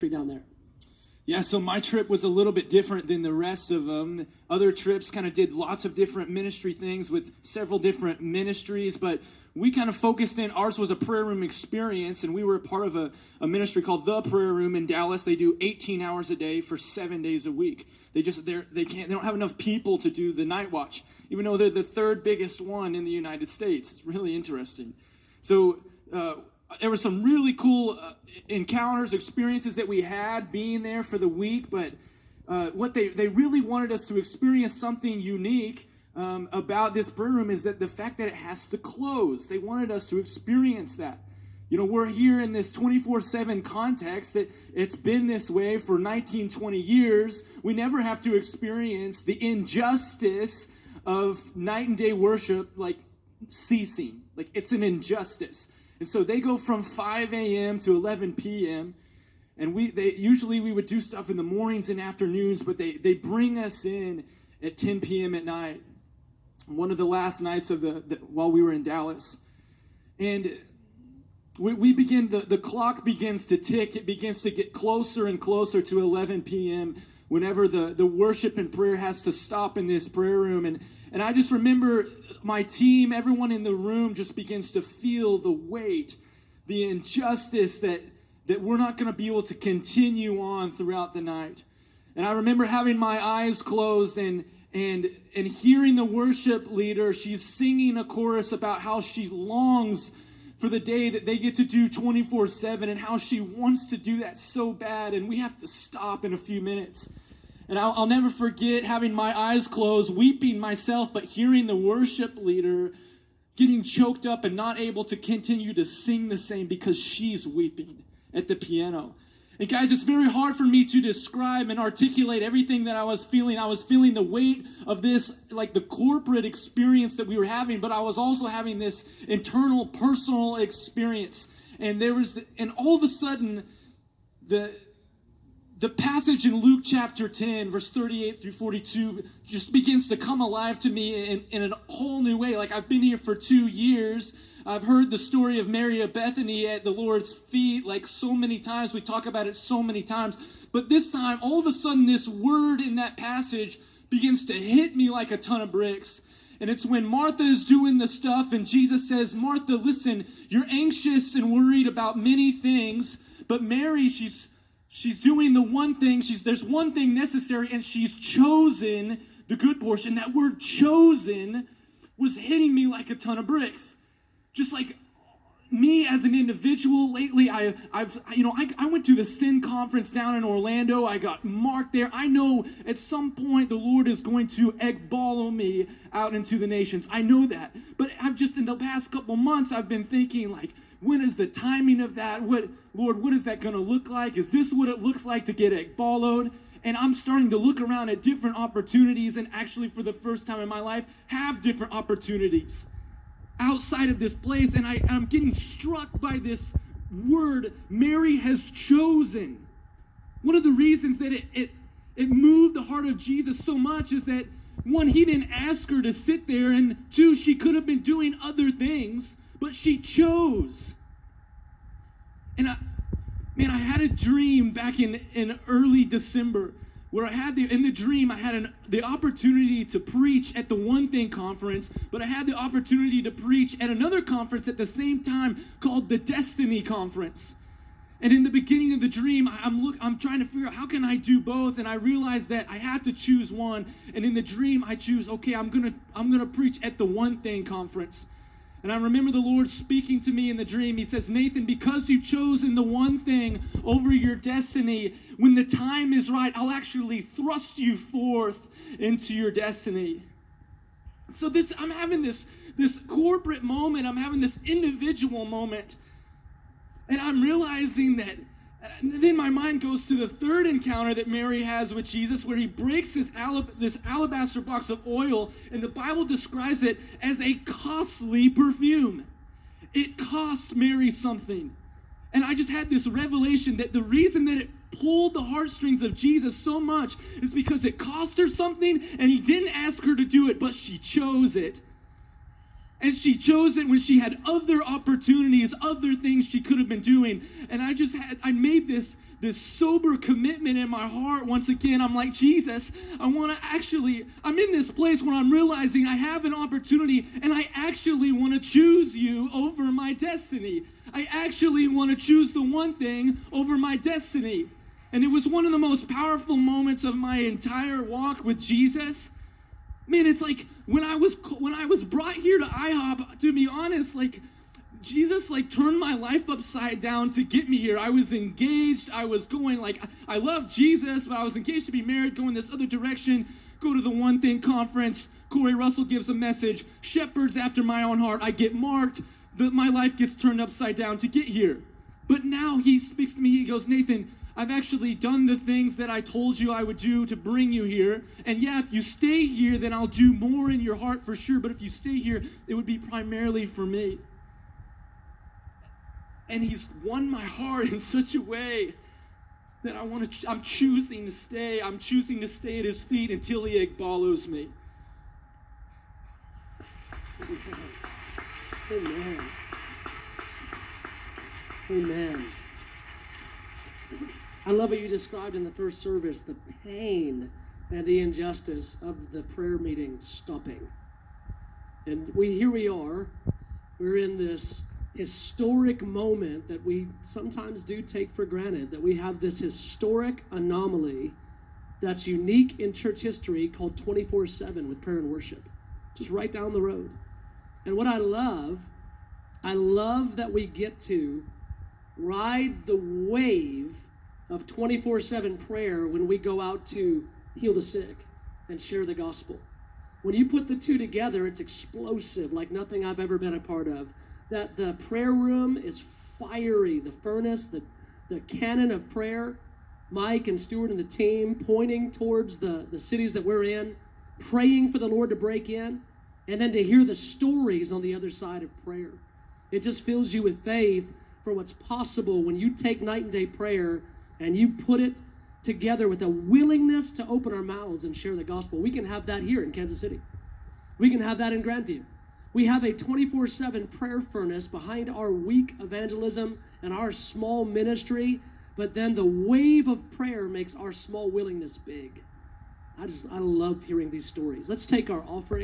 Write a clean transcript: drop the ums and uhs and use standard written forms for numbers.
down there? Yeah, so my trip was a little bit different than the rest of them. Other trips kind of did lots of different ministry things with several different ministries, but we kind of focused in. Ours was a prayer room experience, and we were a part of a ministry called The Prayer Room in Dallas. They do 18 hours a day for 7 days a week. They don't have enough people to do the night watch, even though they're the third biggest one in the United States. It's really interesting. So there were some really cool encounters, experiences that we had being there for the week, but what they really wanted us to experience something unique about this prayer room is that the fact that it has to close. They wanted us to experience that. You know, we're here in this 24/7 context that it's been this way for 19, 20 years. We never have to experience the injustice of night and day worship like ceasing. Like, it's an injustice. And so they go from 5 a.m. to 11 p.m. And we would do stuff in the mornings and afternoons, but they bring us in at 10 p.m. at night. One of the last nights of while we were in Dallas. And the clock begins to tick. It begins to get closer and closer to 11 p.m. whenever the worship and prayer has to stop in this prayer room. And I just remember my team, everyone in the room just begins to feel the weight, the injustice that we're not going to be able to continue on throughout the night. And I remember having my eyes closed and hearing the worship leader. She's singing a chorus about how she longs for the day that they get to do 24/7 and how she wants to do that so bad. And we have to stop in a few minutes. And I'll never forget having my eyes closed, weeping myself, but hearing the worship leader getting choked up and not able to continue to sing the same because she's weeping at the piano. And guys, it's very hard for me to describe and articulate everything that I was feeling. I was feeling the weight of this, like the corporate experience that we were having, but I was also having this internal, personal experience. And all of a sudden, the passage in Luke chapter 10, verse 38 through 42, just begins to come alive to me in a whole new way. Like, I've been here for 2 years. I've heard the story of Mary of Bethany at the Lord's feet like so many times. We talk about it so many times. But this time, all of a sudden, this word in that passage begins to hit me like a ton of bricks. And it's when Martha is doing the stuff and Jesus says, "Martha, listen, you're anxious and worried about many things, but Mary, she's doing the one thing. There's one thing necessary, and she's chosen the good portion." That word "chosen" was hitting me like a ton of bricks. Just like me as an individual, lately I went to the Sin Conference down in Orlando. I got marked there. I know at some point the Lord is going to ekballo me out into the nations. I know that. But in the past couple months, I've been thinking, like, when is the timing of that? Lord, what is that going to look like? Is this what it looks like to get ekballoed? And I'm starting to look around at different opportunities, and actually for the first time in my life, have different opportunities outside of this place. And I'm getting struck by this word, Mary has chosen. One of the reasons that it moved the heart of Jesus so much is that, one, he didn't ask her to sit there, and two, she could have been doing other things, but she chose. And I had a dream back in early December where in the dream I had the opportunity to preach at the One Thing conference, but I had the opportunity to preach at another conference at the same time called the Destiny Conference. And in the beginning of the dream, I'm trying to figure out how can I do both, and I realized that I have to choose one. And in the dream, I choose, okay, I'm gonna preach at the One Thing conference. And I remember the Lord speaking to me in the dream. He says, "Nathan, because you've chosen the one thing over your destiny, when the time is right, I'll actually thrust you forth into your destiny." So I'm having this corporate moment. I'm having this individual moment. And I'm realizing that, and then my mind goes to the third encounter that Mary has with Jesus, where he breaks this alabaster box of oil, and the Bible describes it as a costly perfume. It cost Mary something. And I just had this revelation that the reason that it pulled the heartstrings of Jesus so much is because it cost her something, and he didn't ask her to do it, but she chose it. And she chose it when she had other opportunities, other things she could have been doing. And I made this sober commitment in my heart. Once again, I'm like, Jesus, I'm in this place where I'm realizing I have an opportunity and I actually want to choose you over my destiny. I actually want to choose the one thing over my destiny. And it was one of the most powerful moments of my entire walk with Jesus. Man, it's like when I was brought here to IHOP, to be honest, like Jesus turned my life upside down to get me here. I was engaged. I was going I love Jesus, but I was engaged to be married, going this other direction, go to the One Thing conference. Corey Russell gives a message, shepherds after my own heart. I get marked. My life gets turned upside down to get here. But now he speaks to me. He goes, Nathan, I've actually done the things that I told you I would do to bring you here. And yeah, if you stay here, then I'll do more in your heart for sure. But if you stay here, it would be primarily for me. And he's won my heart in such a way that I'm choosing to stay. I'm choosing to stay at his feet until he follows me. Amen. Amen. I love what you described in the first service, the pain and the injustice of the prayer meeting stopping. And here we are. We're in this historic moment that we sometimes do take for granted, that we have this historic anomaly that's unique in church history called 24/7 with prayer and worship, just right down the road. And what I love that we get to ride the wave of 24/7 prayer when we go out to heal the sick and share the gospel. When you put the two together, it's explosive like nothing I've ever been a part of. That the prayer room is fiery, the furnace, the cannon of prayer. Mike and Stuart and the team pointing towards the cities that we're in, praying for the Lord to break in, and then to hear the stories on the other side of prayer. It just fills you with faith for what's possible when you take night and day prayer and you put it together with a willingness to open our mouths and share the gospel. We can have that here in Kansas City. We can have that in Grandview. We have a 24/7 prayer furnace behind our weak evangelism and our small ministry, but then the wave of prayer makes our small willingness big. I love hearing these stories. Let's take our offering.